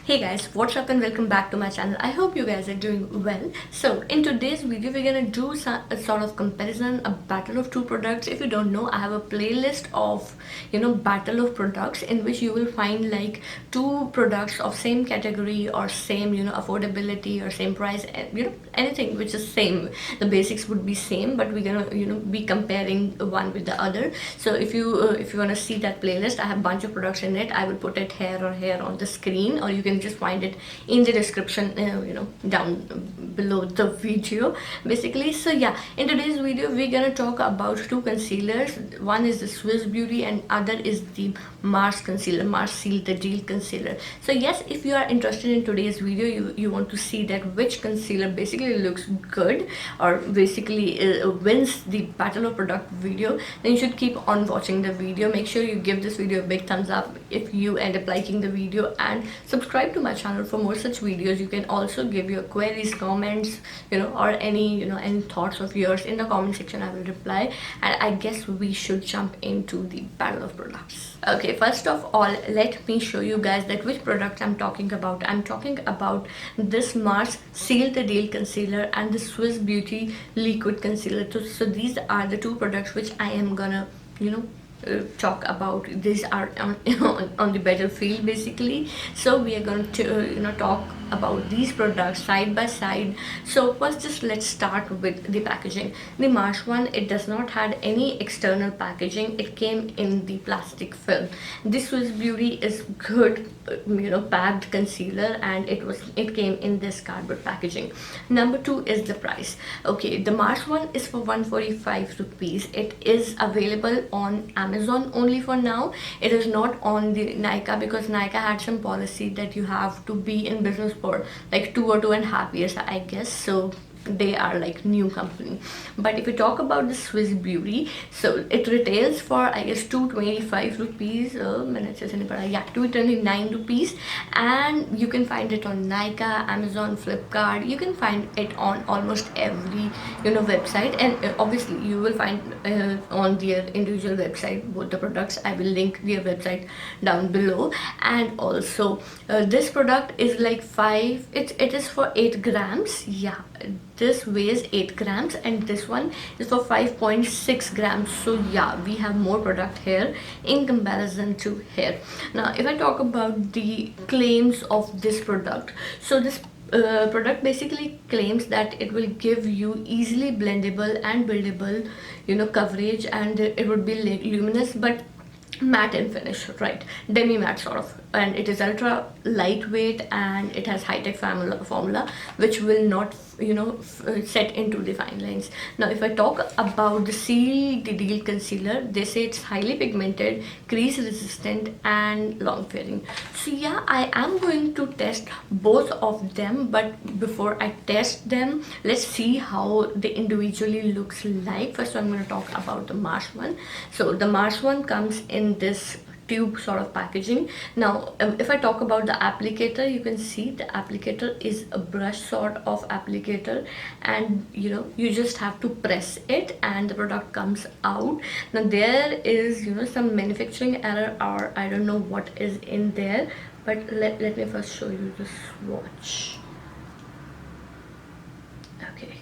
Hey guys, what's up and welcome back to my channel. I hope you guys are doing well. So in today's video we're gonna do a sort of comparison, a battle of two products. If you don't know, I have a playlist of battle of products in which you will find like two products of same category or same affordability or same price, anything which is same. The basics would be same, but we're gonna be comparing one with the other. So if you want to see that playlist, I have a bunch of products in it. I will put it here or here on the screen, or you can just find it in the description down below the video basically. So yeah, in today's video we're gonna talk about two concealers. One is the Swiss Beauty and other is the Mars concealer, Mars Seal the Deal concealer. So yes, if you are interested in today's video, you want to see that which concealer basically looks good or basically wins the battle of product video, then you should keep on watching the video. Make sure you give this video a big thumbs up if you end up liking the video, and subscribe to my channel for more such videos. You can also give your queries, comments, or any thoughts of yours in the comment section. I will reply, and I guess we should jump into the battle of products. Okay, first of all, let me show you guys that which product I'm talking about. I'm talking about this Mars Seal the Deal concealer and the Swiss Beauty liquid concealer. So these are the two products which I am gonna talk about. These are on the battlefield basically. So we are going to talk about these products side by side. So first, just let's start with the packaging. The Mars one, it does not had any external packaging. It came in the plastic film. This Swiss Beauty is good packed concealer, and it came in this cardboard packaging. Number two is the price. Okay, the Mars one is for 145 rupees. It is available on Amazon only for now. It is not on the Nykaa, because Nykaa had some policy that you have to be in business for like 2 or 2.5 years, I guess. So they are like new company. But if you talk about the Swiss Beauty, so it retails for I guess 225 rupees. 229 rupees, and you can find it on Nykaa, Amazon, Flipkart. You can find it on almost every website, and obviously you will find on their individual website both the products. I will link their website down below. And also this product is like it is for 8 grams. Yeah, this weighs 8 grams and this one is for 5.6 grams. So yeah, we have more product here in comparison to here. Now if I talk about the claims of this product, so this product basically claims that it will give you easily blendable and buildable coverage, and it would be luminous but matte in finish, right? Demi matte sort of, and it is ultra lightweight, and it has high-tech formula which will not set into the fine lines. Now if I talk about the Seal the Deal concealer, they say it's highly pigmented, crease resistant and long wearing. So yeah, I am going to test both of them, but before I test them, let's see how they individually looks like. First I'm going to talk about the Mars one. So the Mars one comes in this tube sort of packaging. Now if I talk about the applicator, you can see the applicator is a brush sort of applicator, and you just have to press it and the product comes out. Now there is some manufacturing error, or I don't know what is in there, but let me first show you the swatch. Okay,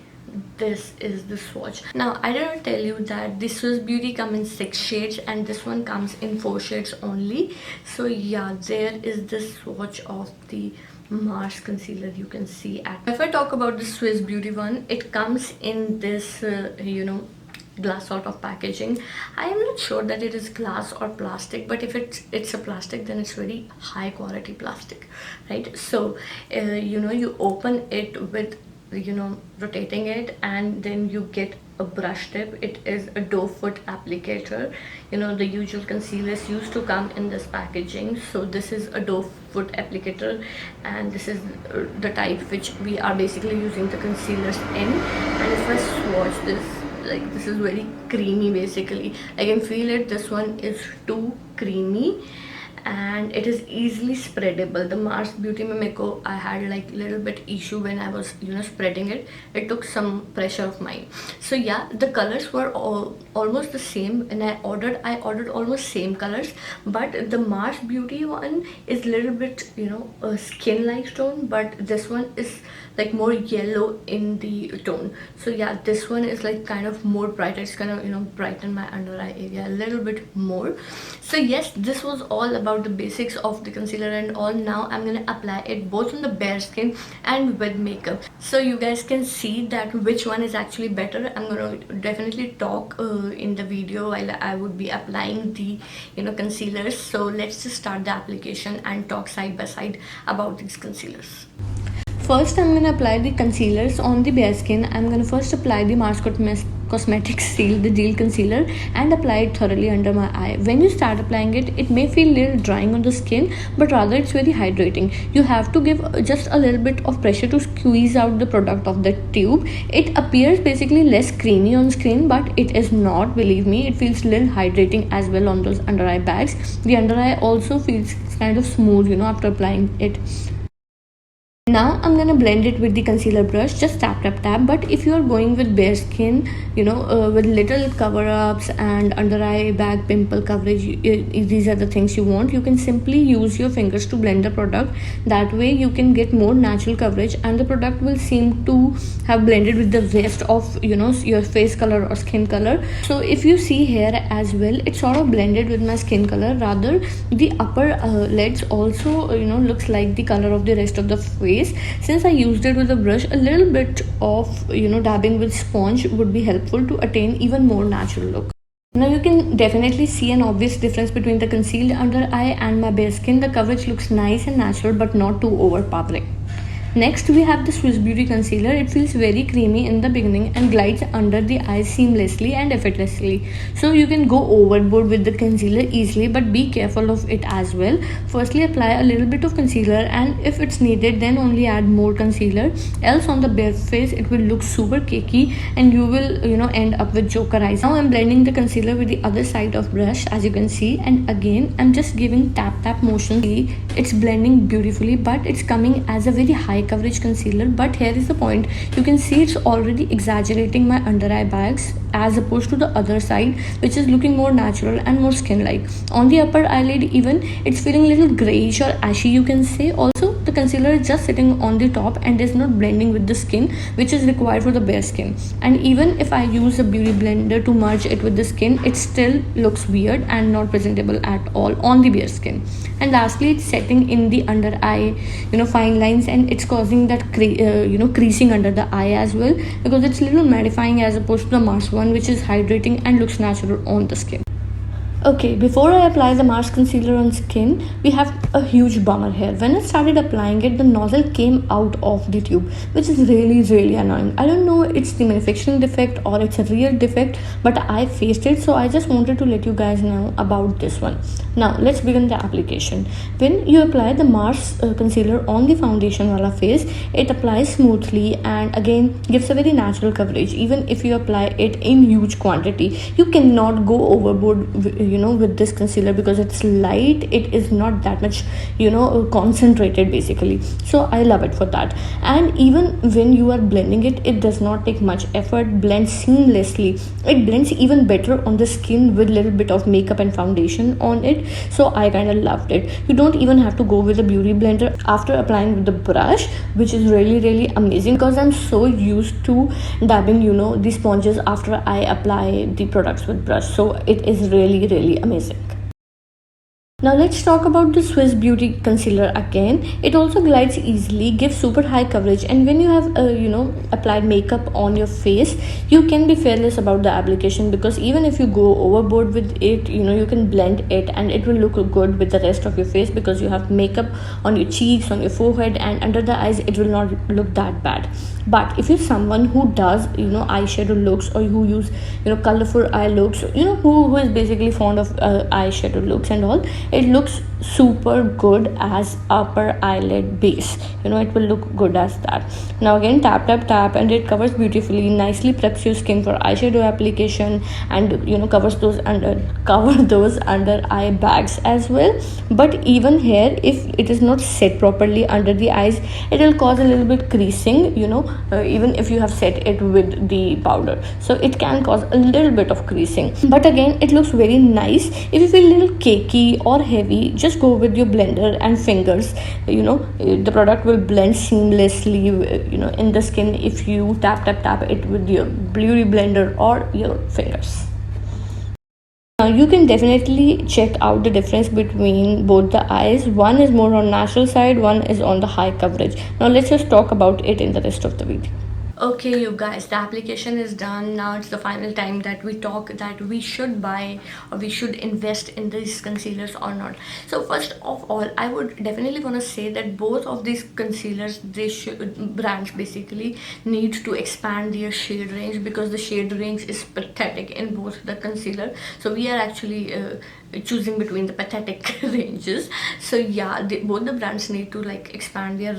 this is the swatch. Now I didn't tell you that the Swiss Beauty comes in 6 shades and this one comes in 4 shades only. So yeah, there is the swatch of the Mars concealer you can see at. If I talk about the Swiss Beauty one, it comes in this glass sort of packaging. I am not sure that it is glass or plastic, but if it's a plastic, then it's very high quality plastic, right? So you open it with rotating it, and then you get a brush tip. It is a doe foot applicator. The usual concealers used to come in this packaging, so this is a doe foot applicator, and this is the type which we are basically using the concealers in. And if I swatch this, like, this is very creamy basically. I can feel it. This one is too creamy, and it is easily spreadable. The Mars Beauty में मेरे को I had like little bit issue when I was spreading it. It took some pressure of mine. So yeah, the colors were almost the same, and I ordered almost same colors, but the Mars Beauty one is little bit a skin like tone, but this one is like more yellow in the tone. So yeah, this one is like kind of more brighter. It's gonna brighten my under eye area a little bit more. So yes, this was all about the basics of the concealer and all. Now I'm gonna apply it both on the bare skin and with makeup, so you guys can see that which one is actually better. I'm gonna definitely talk in the video while I would be applying the concealers. So let's just start the application and talk side by side about these concealers. First, I'm gonna apply the concealers on the bare skin. I'm gonna first apply the Mars Cosmetics Seal the Deal Concealer and apply it thoroughly under my eye. When you start applying it, it may feel a little drying on the skin, but rather it's very hydrating. You have to give just a little bit of pressure to squeeze out the product of the tube. It appears basically less creamy on screen, but it is not, believe me. It feels a little hydrating as well on those under eye bags. The under eye also feels kind of smooth after applying it. Now I'm gonna blend it with the concealer brush, just tap tap tap. But if you are going with bare skin, with little cover-ups and under eye bag pimple coverage, these are the things you want, you can simply use your fingers to blend the product. That way you can get more natural coverage, and the product will seem to have blended with the rest of your face color or skin color. So if you see here as well, it's sort of blended with my skin color. Rather, the upper lids also looks like the color of the rest of the face. Since I used it with a brush, a little bit of dabbing with sponge would be helpful to attain even more natural look. Now you can definitely see an obvious difference between the concealed under eye and my bare skin. The coverage looks nice and natural, but not too overpowering. Next, we have the Swiss Beauty Concealer. It feels very creamy in the beginning and glides under the eyes seamlessly and effortlessly. So you can go overboard with the concealer easily, but be careful of it as well. Firstly, apply a little bit of concealer, and if it's needed, then only add more concealer. Else on the bare face, it will look super cakey and you will end up with Joker eyes. Now I'm blending the concealer with the other side of brush, as you can see, and again I'm just giving tap tap motion. It's blending beautifully, but it's coming as a very high coverage concealer. But here is the point, you can see it's already exaggerating my under eye bags as opposed to the other side, which is looking more natural and more skin like. On the upper eyelid even, it's feeling a little grayish or ashy, you can say. Also, the concealer is just sitting on the top and is not blending with the skin, which is required for the bare skin. And even if I use a beauty blender to merge it with the skin, it still looks weird and not presentable at all on the bare skin. And lastly, it's setting in the under eye fine lines, and it's causing that creasing under the eye as well, because it's a little mattifying as opposed to the Mars one, which is hydrating and looks natural on the skin. Okay, before I apply the Mars concealer on skin, we have a huge bummer here. When I started applying it, the nozzle came out of the tube, which is really annoying. I don't know it's the manufacturing defect or it's a real defect, but I faced it, so I just wanted to let you guys know about this one. Now let's begin the application. When you apply the Mars concealer on the foundation wala face, it applies smoothly and again gives a very natural coverage. Even if you apply it in huge quantity, you cannot go overboard with this concealer because it's light. It is not that much concentrated basically, so I love it for that. And even when you are blending it, it does not take much effort, blends seamlessly. It blends even better on the skin with little bit of makeup and foundation on it, so I kind of loved it. You don't even have to go with a beauty blender after applying with the brush, which is really amazing, because I'm so used to dabbing the sponges after I apply the products with brush. So it is really amazing. Now let's talk about the Swiss Beauty Concealer again. It also glides easily, gives super high coverage, and when you have applied makeup on your face, you can be fearless about the application, because even if you go overboard with it, you can blend it and it will look good with the rest of your face, because you have makeup on your cheeks, on your forehead, and under the eyes. It will not look that bad. But if you're someone who does eyeshadow looks, or who use colorful eye looks, who is basically fond of eyeshadow looks and all, it looks super good as upper eyelid base. It will look good as that. Now again, tap tap tap, and it covers beautifully, nicely preps your skin for eyeshadow application, and covers those under eye bags as well. But even here, if it is not set properly under the eyes, it will cause a little bit creasing, even if you have set it with the powder, so it can cause a little bit of creasing. But again, it looks very nice. If you feel a little cakey or heavy, just go with your blender and fingers. The product will blend seamlessly in the skin if you tap tap tap it with your beauty blender or your fingers. You can definitely check out the difference between both the eyes. One is more on natural side, one is on the high coverage. Now let's just talk about it in the rest of the video. Okay, you guys, the application is done. Now it's the final time that we talk that we should buy or we should invest in these concealers or not. So first of all, I would definitely want to say that both of these concealers, they should, brands basically need to expand their shade range, because the shade range is pathetic in both the concealer. So we are actually choosing between the pathetic ranges. So yeah, both the brands need to like expand their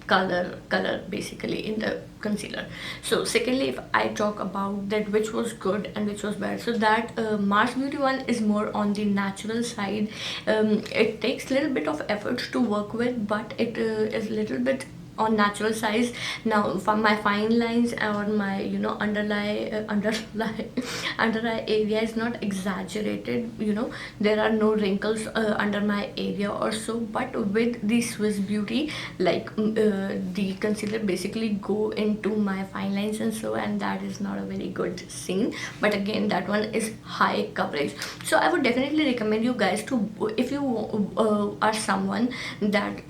color basically in the concealer. So secondly, if I talk about that which was good and which was bad, so that Mars Beauty one is more on the natural side. It takes a little bit of effort to work with, but it is a little bit on natural size. Now for my fine lines or my under eye area is not exaggerated. There are no wrinkles under my area or so. But with the Swiss Beauty, like the concealer basically go into my fine lines and so, and that is not a very good scene. But again, that one is high coverage. So I would definitely recommend you guys to, if you are someone that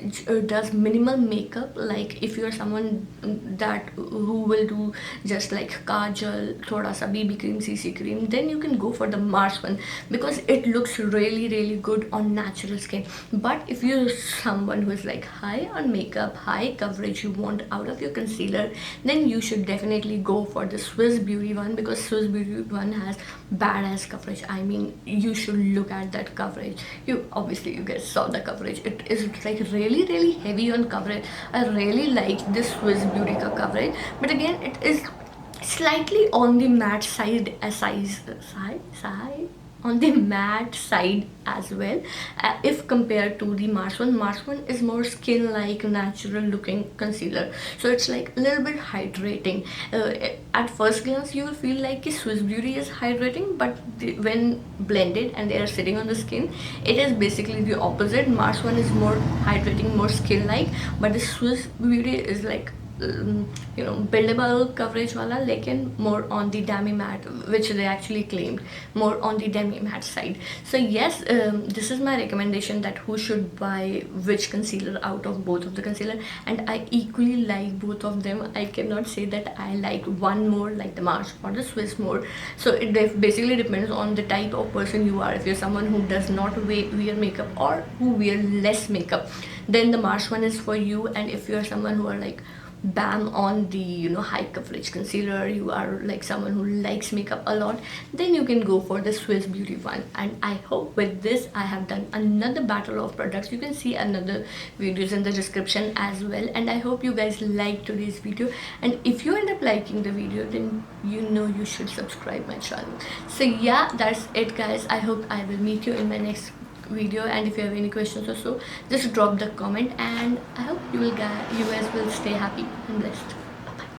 does minimal makeup, like if you're someone that who will do just like kajal, thoda sa BB cream, CC cream, then you can go for the Mars one, because it looks really good on natural skin. But if you're someone who is like high on makeup, high coverage, you want out of your concealer, then you should definitely go for the Swiss Beauty one, because Swiss Beauty one has badass coverage. I mean, you should look at that coverage. You guys saw the coverage. It is like really heavy on coverage. I really like this Swiss Beauty ka coverage, but again, it is slightly on the matte side, on the matte side as well, if compared to the Mars one. Mars one is more skin like natural looking concealer, so it's like a little bit hydrating. At first glance you will feel like Swiss Beauty is hydrating, but when blended and they are sitting on the skin, it is basically the opposite. Mars one is more hydrating, more skin like, but the Swiss Beauty is like buildable coverage wala, lekin more on the demi matte, which they actually claimed more on the demi matte side. So yes, this is my recommendation that who should buy which concealer out of both of the concealer, and I equally like both of them. I cannot say that I like one more, like the Mars or the Swiss more. So it basically depends on the type of person you are. If you're someone who does not wear makeup or who wear less makeup, then the Mars one is for you. And if you're someone who are like bam on the high coverage concealer, you are like someone who likes makeup a lot, then you can go for the Swiss Beauty one. And I hope with this I have done another battle of products. You can see another videos in the description as well, and I hope you guys liked today's video. And if you end up liking the video, then you should subscribe my channel. So yeah, that's it guys. I hope I will meet you in my next video, and if you have any questions or so, just drop the comment, and I hope you guys will stay happy and blessed.